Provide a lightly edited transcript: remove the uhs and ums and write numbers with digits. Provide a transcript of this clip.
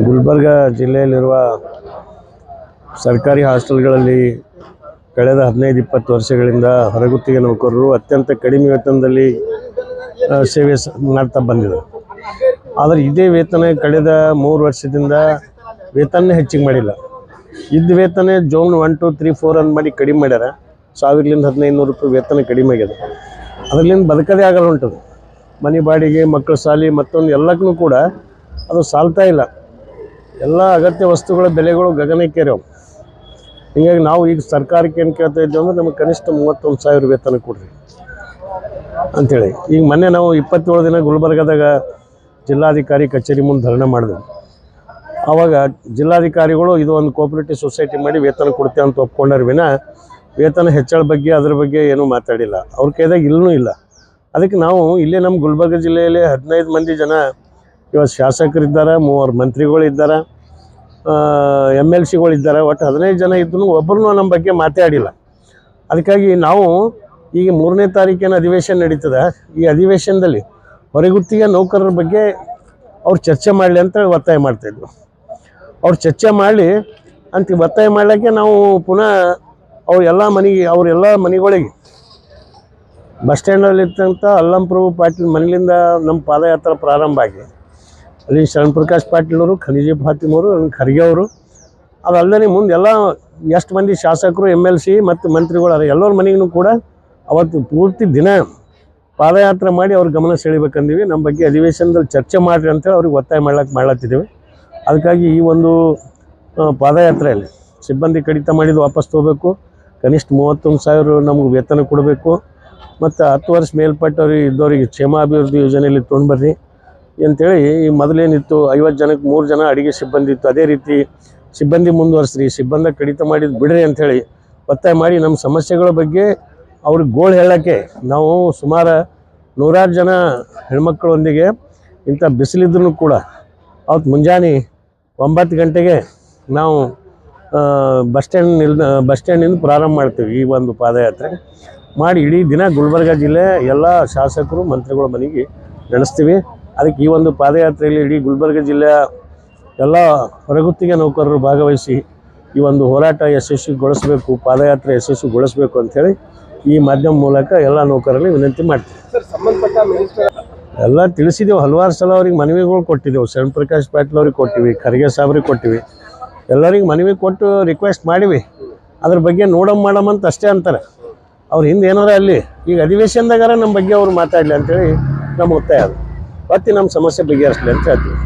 ಗುಲ್ಬರ್ಗ ಜಿಲ್ಲೆಯಲ್ಲಿರುವ ಸರ್ಕಾರಿ ಹಾಸ್ಟೆಲ್ಗಳಲ್ಲಿ ಕಳೆದ 15-20 ವರ್ಷಗಳಿಂದ ಹೊರಗುತ್ತಿಗೆ ನೌಕರರು ಅತ್ಯಂತ ಕಡಿಮೆ ವೇತನದಲ್ಲಿ ಸೇವೆ ಮಾಡ್ತಾ ಬಂದಿದ್ದಾರೆ. ಆದರೆ ಇದೇ ವೇತನ ಕಳೆದ 3 ವರ್ಷದಿಂದ ವೇತನ ಹೆಚ್ಚಿಗೆ ಮಾಡಿಲ್ಲ. ಇದ್ದ ವೇತನ ಜೋನ್ 1, 2, 3, 4 ಅಂತ ಮಾಡಿ ಕಡಿಮೆ ಮಾಡ್ಯಾರ. 1000ರಿಂದ 1500 ರೂಪಾಯಿ ವೇತನ ಕಡಿಮೆ ಆಗಿದೆ. ಅದರಿಂದ ಬದುಕದೇ ಆಗಲ್ಲ ಉಂಟದು. ಮನೆ ಬಾಡಿಗೆ, ಮಕ್ಕಳ ಶಾಲೆ ಮತ್ತೊಂದು ಎಲ್ಲಕ್ಕೂ ಕೂಡ ಅದು ಸಾಲ್ತಾ ಇಲ್ಲ. ಎಲ್ಲ ಅಗತ್ಯ ವಸ್ತುಗಳ ಬೆಲೆಗಳು ಗಗನಕ್ಕೇರವು. ಹೀಗಾಗಿ ನಾವು ಈಗ ಸರ್ಕಾರಕ್ಕೆ ಏನು ಕೇಳ್ತಾ ಇದ್ದೇವೆ ಅಂದರೆ ನಮಗೆ ಕನಿಷ್ಠ 31,000 ವೇತನ ಕೊಡ್ರಿ ಅಂಥೇಳಿ. ಈಗ ಮೊನ್ನೆ ನಾವು 27 ದಿನ ಗುಲ್ಬರ್ಗದಾಗ ಜಿಲ್ಲಾಧಿಕಾರಿ ಕಚೇರಿ ಮುಂದೆ ಧರಣಿ ಮಾಡಿದೆವು. ಆವಾಗ ಜಿಲ್ಲಾಧಿಕಾರಿಗಳು ಇದು ಒಂದು ಕೋಆಪರೇಟಿವ್ ಸೊಸೈಟಿ ಮಾಡಿ ವೇತನ ಕೊಡ್ತೇವೆ ಅಂತ ಒಪ್ಕೊಂಡಾರ ವಿನ ವೇತನ ಹೆಚ್ಚಳ ಬಗ್ಗೆ ಅದ್ರ ಬಗ್ಗೆ ಏನೂ ಮಾತಾಡಿಲ್ಲ. ಅವ್ರ ಕೈದಾಗ ಇಲ್ಲೂ ಇಲ್ಲ. ಅದಕ್ಕೆ ನಾವು ಇಲ್ಲೇ ನಮ್ಮ ಗುಲ್ಬರ್ಗ ಜಿಲ್ಲೆಯಲ್ಲಿ 15 ಮಂದಿ ಜನ ಇವತ್ತು ಶಾಸಕರಿದ್ದಾರೆ, 3 ಮಂತ್ರಿಗಳಿದ್ದಾರೆ, MLCಗಳಿದ್ದಾರೆ. ಒಟ್ಟು 15 ಜನ ಇದ್ದೂ ಒಬ್ಬರೂ ನಮ್ಮ ಬಗ್ಗೆ ಮಾತಾಡಿಲ್ಲ. ಅದಕ್ಕಾಗಿ ನಾವು ಈಗ 3ನೇ ತಾರೀಕಿನ ಅಧಿವೇಶನ ನಡೀತದೆ. ಈ ಅಧಿವೇಶನದಲ್ಲಿ ಹೊರಗುತ್ತಿಗೆ ನೌಕರರ ಬಗ್ಗೆ ಅವ್ರು ಚರ್ಚೆ ಮಾಡಲಿ ಅಂತ ಒತ್ತಾಯ ಮಾಡ್ತಾಯಿದ್ವಿ. ಅವ್ರು ಚರ್ಚೆ ಮಾಡಲಿ ಅಂತ ಒತ್ತಾಯ ಮಾಡಲಿಕ್ಕೆ ನಾವು ಪುನಃ ಅವರೆಲ್ಲ ಮನೆಗಳಿಗೆ ಬಸ್ ಸ್ಟ್ಯಾಂಡಲ್ಲಿರ್ತಂಥ ಅಲ್ಲಂಪ್ರಭು ಪಾಟೀಲ್ ಮನೆಯಿಂದ ನಮ್ಮ ಪಾದಯಾತ್ರೆ ಪ್ರಾರಂಭ ಆಗಿ ಅಲ್ಲಿ ಶರಣಪ್ರಕಾಶ್ ಪಾಟೀಲವರು, ಖನಿಜಿ ಫಾತಿಮವರು, ಖರ್ಗೆ ಅವರು, ಅದಲ್ಲದೆ ಮುಂದೆ ಎಲ್ಲ ಎಷ್ಟು ಮಂದಿ ಶಾಸಕರು, MLC ಮತ್ತು ಮಂತ್ರಿಗಳು ಎಲ್ಲರ ಮನೆಗೂ ಕೂಡ ಅವತ್ತು ಪೂರ್ತಿ ದಿನ ಪಾದಯಾತ್ರೆ ಮಾಡಿ ಅವ್ರ ಗಮನ ಸೆಳಿಬೇಕಂದೀವಿ. ನಮ್ಮ ಬಗ್ಗೆ ಅಧಿವೇಶನದಲ್ಲಿ ಚರ್ಚೆ ಮಾಡಿರಿ ಅಂತೇಳಿ ಅವ್ರಿಗೆ ಒತ್ತಾಯ ಮಾಡ್ಲತ್ತಿದ್ದೇವೆ. ಅದಕ್ಕಾಗಿ ಈ ಒಂದು ಪಾದಯಾತ್ರೆಯಲ್ಲಿ ಸಿಬ್ಬಂದಿ ಕಡಿತ ಮಾಡಿದ್ದು ವಾಪಸ್ ತೊಗೋಬೇಕು, ಕನಿಷ್ಠ 31,000 ನಮಗೆ ವೇತನ ಕೊಡಬೇಕು, ಮತ್ತು 10 ವರ್ಷ ಮೇಲ್ಪಟ್ಟವ್ರಿಗೆ ಇದ್ದವರಿಗೆ ಕ್ಷೇಮಾಭಿವೃದ್ಧಿ ಯೋಜನೆಯಲ್ಲಿ ತೊಗೊಂಡ್ಬರ್ರಿ ಅಂಥೇಳಿ. ಈ ಮೊದಲೇನಿತ್ತು 50 ಜನಕ್ಕೆ 3 ಜನ ಅಡುಗೆ ಸಿಬ್ಬಂದಿ ಇತ್ತು, ಅದೇ ರೀತಿ ಸಿಬ್ಬಂದಿ ಮುಂದುವರಿಸ್ರಿ, ಸಿಬ್ಬಂದಿ ಕಡಿತ ಮಾಡಿದ್ದು ಬಿಡ್ರಿ ಅಂಥೇಳಿ ಒತ್ತಾಯ ಮಾಡಿ ನಮ್ಮ ಸಮಸ್ಯೆಗಳ ಬಗ್ಗೆ ಅವ್ರಿಗೆ ಗೋಳು ಹೇಳೋಕ್ಕೆ ನಾವು ಸುಮಾರು 100 ಜನ ಹೆಣ್ಮಕ್ಳೊಂದಿಗೆ ಇಂಥ ಬಿಸಿಲಿದ್ರೂ ಕೂಡ ಅವತ್ತು ಮುಂಜಾನೆ 9 ಗಂಟೆಗೆ ನಾವು ಬಸ್ ಸ್ಟ್ಯಾಂಡಿಂದ ಪ್ರಾರಂಭ ಮಾಡ್ತೀವಿ. ಈ ಒಂದು ಪಾದಯಾತ್ರೆ ಮಾಡಿ ಇಡೀ ದಿನ ಗುಲ್ಬರ್ಗ ಜಿಲ್ಲೆ ಎಲ್ಲ ಶಾಸಕರು, ಮಂತ್ರಿಗಳ ಮನೆಗೆ ನಡೆಸ್ತೀವಿ. ಅದಕ್ಕೆ ಈ ಒಂದು ಪಾದಯಾತ್ರೆಯಲ್ಲಿ ಇಡೀ ಗುಲ್ಬರ್ಗ ಜಿಲ್ಲೆಯ ಎಲ್ಲ ಹೊರಗುತ್ತಿಗೆ ನೌಕರರು ಭಾಗವಹಿಸಿ ಈ ಒಂದು ಹೋರಾಟ ಯಶಸ್ವಿಗೊಳಿಸಬೇಕು, ಪಾದಯಾತ್ರೆ ಯಶಸ್ವಿಗೊಳಿಸಬೇಕು ಅಂಥೇಳಿ ಈ ಮಾಧ್ಯಮ ಮೂಲಕ ಎಲ್ಲ ನೌಕರರಲ್ಲಿ ವಿನಂತಿ ಮಾಡ್ತೀವಿ. ಎಲ್ಲ ತಿಳಿಸಿದೆವು. ಹಲವಾರು ಸಲ ಅವ್ರಿಗೆ ಮನವಿಗಳು ಕೊಟ್ಟಿದ್ದೆವು. ಶರಣಪ್ರಕಾಶ್ ಪಾಟೀಲ್ ಅವ್ರಿಗೆ ಕೊಟ್ಟಿವಿ, ಖರ್ಗೆ ಸಾಬ್ರಿಗೆ ಕೊಟ್ಟಿವಿ, ಎಲ್ಲರಿಗೆ ಮನವಿ ಕೊಟ್ಟು ರಿಕ್ವೆಸ್ಟ್ ಮಾಡಿವಿ. ಅದ್ರ ಬಗ್ಗೆ ಮಾಡಮ್ ಅಂತ ಅಷ್ಟೇ ಅಂತಾರೆ. ಅವ್ರು ಹಿಂದೆ ಏನಾರ ಅಲ್ಲಿ ಈಗ ಅಧಿವೇಶನದಾಗಾರ ನಮ್ಮ ಬಗ್ಗೆ ಅವ್ರು ಮಾತಾಡಲಿ ಅಂಥೇಳಿ ನಮ್ಮ ಒತ್ತಾಯ ಅದು. ಮತ್ತೆ ನಮ್ಮ ಸಮಸ್ಯೆ ಬಗೆಹರಿಸಲಿ ಅಂತ ಹೇಳ್ತೀವಿ.